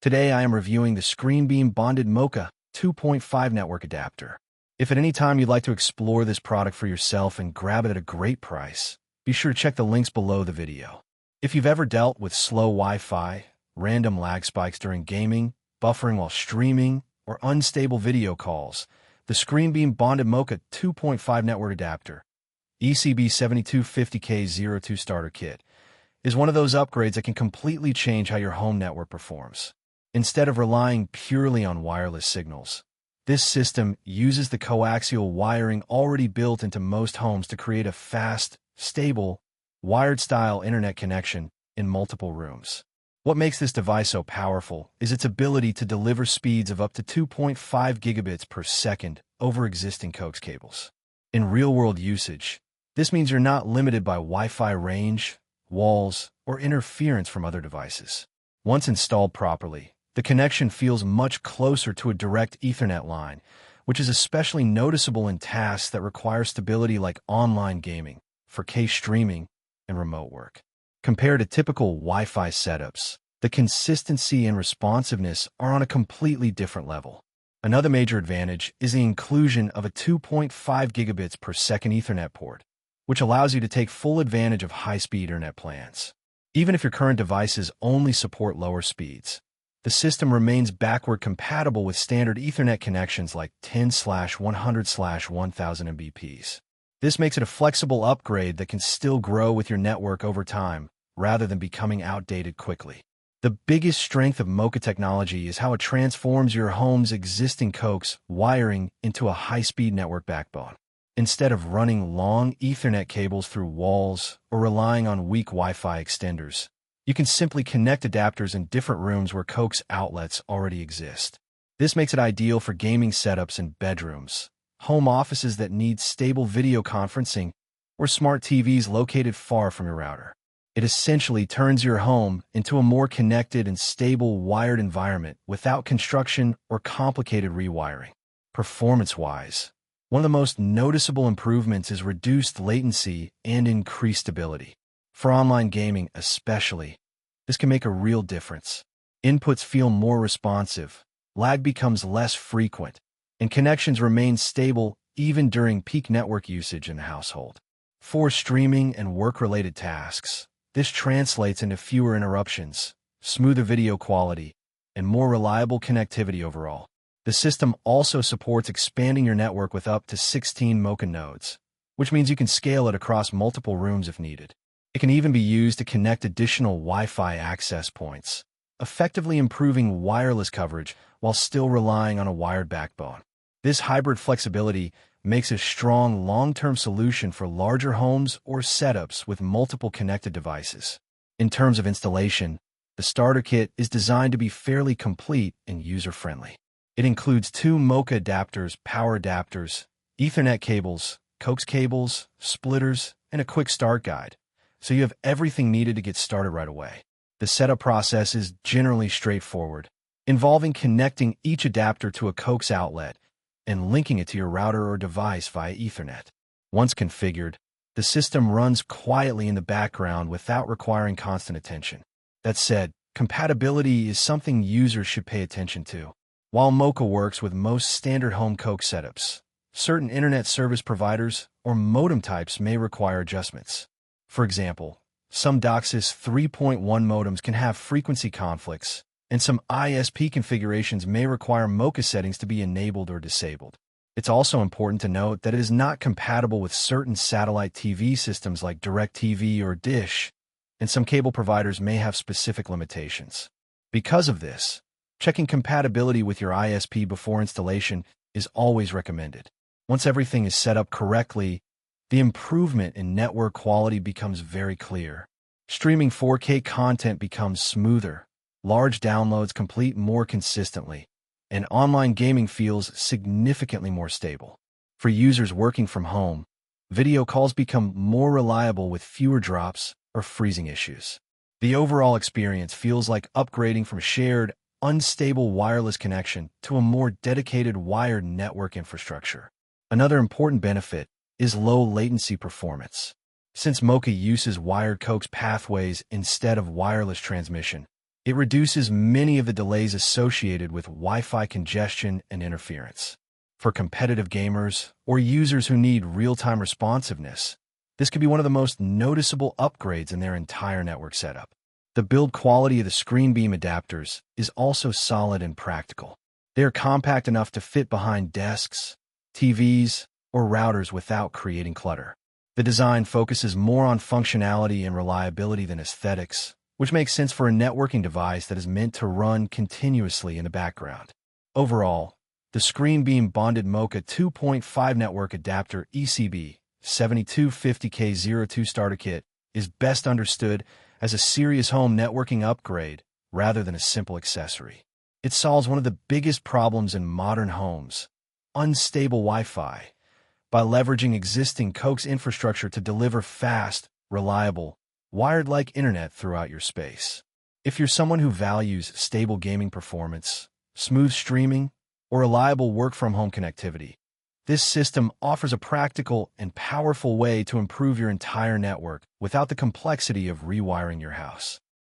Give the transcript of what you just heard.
Today I am reviewing the ScreenBeam Bonded MoCA 2.5 network adapter. If at any time you'd like to explore this product for yourself and grab it at a great price, be sure to check the links below the video. If you've ever dealt with slow Wi-Fi, random lag spikes during gaming, buffering while streaming, or unstable video calls, the ScreenBeam Bonded MoCA 2.5 network adapter, ECB7250K02 Starter Kit, is one of those upgrades that can completely change how your home network performs. Instead of relying purely on wireless signals, this system uses the coaxial wiring already built into most homes to create a fast, stable, wired-style internet connection in multiple rooms. What makes this device so powerful is its ability to deliver speeds of up to 2.5 gigabits per second over existing Coax cables. In real-world usage, this means you're not limited by Wi-Fi range, walls, or interference from other devices. Once installed properly, the connection feels much closer to a direct Ethernet line, which is especially noticeable in tasks that require stability like online gaming, 4K streaming, and remote work. Compared to typical Wi-Fi setups, the consistency and responsiveness are on a completely different level. Another major advantage is the inclusion of a 2.5 gigabits per second Ethernet port, which allows you to take full advantage of high-speed internet plans. Even if your current devices only support lower speeds, the system remains backward compatible with standard Ethernet connections like 10/100/1000 Mbps. This makes it a flexible upgrade that can still grow with your network over time, rather than becoming outdated quickly. The biggest strength of MoCA technology is how it transforms your home's existing Coax wiring into a high-speed network backbone. Instead of running long Ethernet cables through walls or relying on weak Wi-Fi extenders, you can simply connect adapters in different rooms where Coax outlets already exist. This makes it ideal for gaming setups in bedrooms, home offices that need stable video conferencing, or smart TVs located far from your router. It essentially turns your home into a more connected and stable wired environment without construction or complicated rewiring. Performance-wise, one of the most noticeable improvements is reduced latency and increased stability. For online gaming especially, this can make a real difference. Inputs feel more responsive, lag becomes less frequent, and connections remain stable even during peak network usage in the household. For streaming and work-related tasks, this translates into fewer interruptions, smoother video quality, and more reliable connectivity overall. The system also supports expanding your network with up to 16 MoCA nodes, which means you can scale it across multiple rooms if needed. It can even be used to connect additional Wi-Fi access points, effectively improving wireless coverage while still relying on a wired backbone. This hybrid flexibility makes a strong long-term solution for larger homes or setups with multiple connected devices. In terms of installation, the starter kit is designed to be fairly complete and user-friendly. It includes 2 MoCA adapters, power adapters, Ethernet cables, Coax cables, splitters, and a quick start guide, so you have everything needed to get started right away. The setup process is generally straightforward, involving connecting each adapter to a Coax outlet and linking it to your router or device via Ethernet. Once configured, the system runs quietly in the background without requiring constant attention. That said, compatibility is something users should pay attention to. While MoCA works with most standard home Coax setups, certain internet service providers or modem types may require adjustments. For example, some DOCSIS 3.1 modems can have frequency conflicts, and some ISP configurations may require MoCA settings to be enabled or disabled. It's also important to note that it is not compatible with certain satellite TV systems like DirecTV or Dish, and some cable providers may have specific limitations. Because of this, checking compatibility with your ISP before installation is always recommended. Once everything is set up correctly, the improvement in network quality becomes very clear. Streaming 4K content becomes smoother, large downloads complete more consistently, and online gaming feels significantly more stable. For users working from home, video calls become more reliable with fewer drops or freezing issues. The overall experience feels like upgrading from a shared, unstable wireless connection to a more dedicated wired network infrastructure. Another important benefit is low latency performance. Since MoCA uses wired Coax pathways instead of wireless transmission, It reduces many of the delays associated with Wi-Fi congestion and interference. For competitive gamers or users who need real-time responsiveness, this could be one of the most noticeable upgrades in their entire network setup. The build quality of the ScreenBeam adapters is also solid and practical. They are compact enough to fit behind desks, TVs, or routers without creating clutter. The design focuses more on functionality and reliability than aesthetics, which makes sense for a networking device that is meant to run continuously in the background. Overall, the ScreenBeam Bonded MoCA 2.5 network adapter ECB7250K02 Starter Kit is best understood as a serious home networking upgrade rather than a simple accessory. It solves one of the biggest problems in modern homes, unstable Wi-Fi, by leveraging existing Coax infrastructure to deliver fast, reliable, wired-like internet throughout your space. If you're someone who values stable gaming performance, smooth streaming, or reliable work-from-home connectivity, this system offers a practical and powerful way to improve your entire network without the complexity of rewiring your house.